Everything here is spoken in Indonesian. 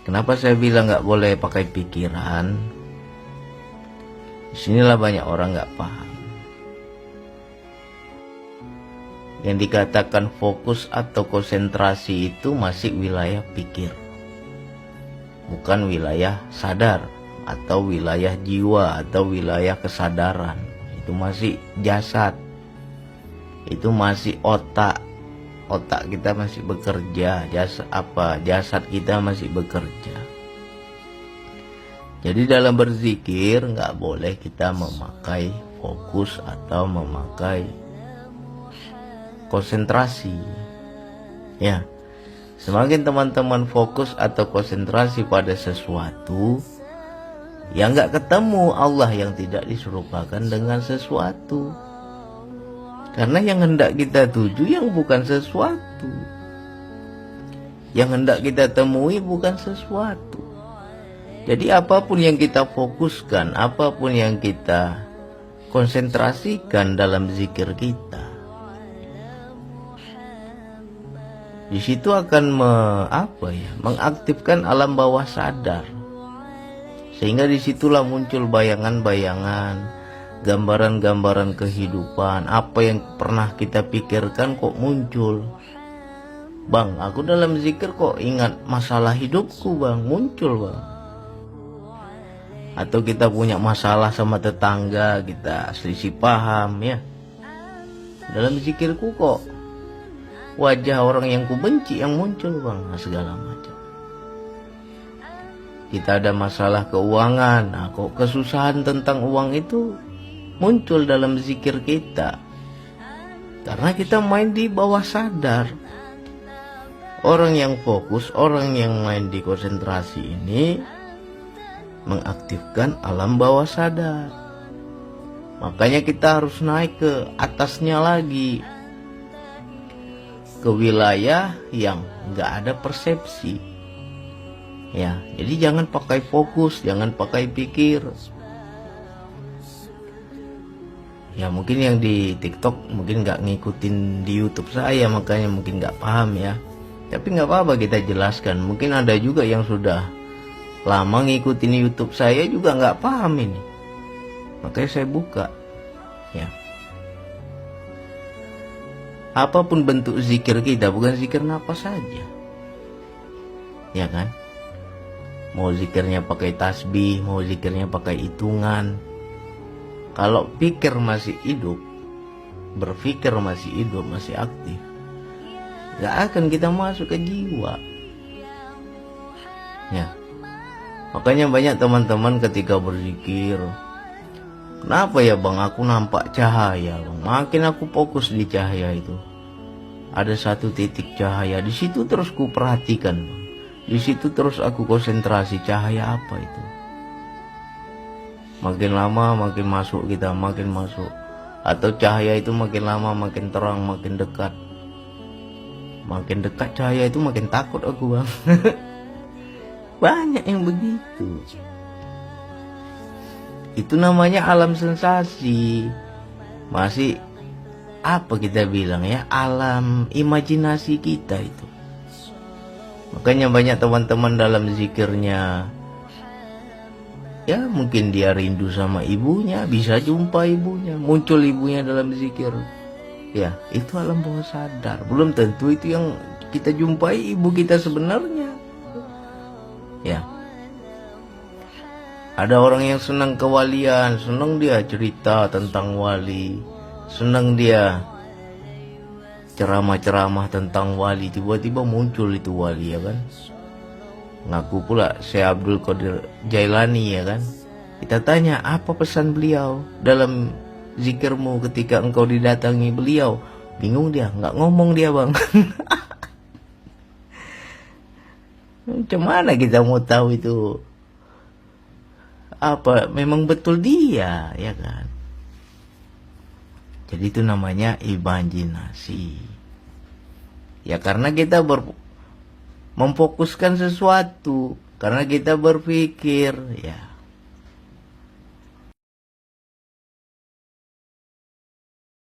Kenapa saya bilang nggak boleh pakai pikiran? Disinilah banyak orang nggak paham. Yang dikatakan fokus atau konsentrasi itu masih wilayah pikir, bukan wilayah sadar atau wilayah jiwa atau wilayah kesadaran. Itu masih jasad, itu masih otak. Otak kita masih bekerja, jasad kita masih bekerja. Jadi dalam berzikir nggak boleh kita memakai fokus atau memakai konsentrasi. Ya, semakin teman-teman fokus atau konsentrasi pada sesuatu, yang nggak ketemu Allah yang tidak diserupakan dengan sesuatu. Karena yang hendak kita tuju yang bukan sesuatu, yang hendak kita temui bukan sesuatu. Jadi apapun yang kita fokuskan, apapun yang kita konsentrasikan dalam zikir kita, di situ akan mengaktifkan alam bawah sadar. Sehingga disitulah muncul bayangan-bayangan, gambaran-gambaran kehidupan. Apa yang pernah kita pikirkan kok muncul. Bang, aku dalam zikir kok ingat masalah hidupku bang, muncul bang. Atau kita punya masalah sama tetangga, kita selisih paham ya. Dalam zikirku kok wajah orang yang kubenci yang muncul bang, segala macam. Kita ada masalah keuangan, nah kok kesusahan tentang uang itu muncul dalam zikir kita. Karena kita main di bawah sadar. Orang yang fokus, orang yang main di konsentrasi ini mengaktifkan alam bawah sadar. Makanya kita harus naik ke atasnya lagi, ke wilayah yang nggak ada persepsi. Ya, jadi jangan pakai fokus, jangan pakai pikir. Ya mungkin yang di TikTok mungkin nggak ngikutin di YouTube saya, makanya mungkin nggak paham ya. Tapi nggak apa-apa, kita jelaskan. Mungkin ada juga yang sudah lama ngikutin YouTube saya juga nggak paham ini. Makanya saya buka. Ya. Apapun bentuk zikir kita, bukan zikir napas saja. Ya kan? Mau zikirnya pakai tasbih, mau zikirnya pakai hitungan. Kalau pikir masih hidup, berpikir masih hidup, masih aktif, gak akan kita masuk ke jiwa. Ya, makanya banyak teman-teman ketika berzikir, kenapa ya bang aku nampak cahaya bang? Makin aku fokus di cahaya itu, ada satu titik cahaya di situ terus ku perhatikan bang. Di situ terus aku konsentrasi, cahaya apa itu? Makin lama makin masuk kita, makin masuk. Atau cahaya itu makin lama makin terang, makin dekat. Makin dekat cahaya itu makin takut aku bang. Banyak yang begitu. Itu namanya alam sensasi. Masih apa kita bilang ya, alam imajinasi kita itu. Makanya banyak teman-teman dalam zikirnya, ya mungkin dia rindu sama ibunya, bisa jumpa ibunya, muncul ibunya dalam zikir. Ya, itu alam bawah sadar. Belum tentu itu yang kita jumpai ibu kita sebenarnya. Ya. Ada orang yang senang kewalian, senang dia cerita tentang wali, senang dia ceramah-ceramah tentang wali, tiba-tiba muncul itu wali ya kan. Ngaku pula Syekh Abdul Qadir Jailani ya kan. Kita tanya apa pesan beliau dalam zikirmu ketika engkau didatangi beliau. Bingung dia, nggak ngomong dia bang. Macam mana kita mau tahu itu apa memang betul dia ya kan. Jadi itu namanya imajinasi. Ya karena kita memfokuskan sesuatu, karena kita berpikir ya.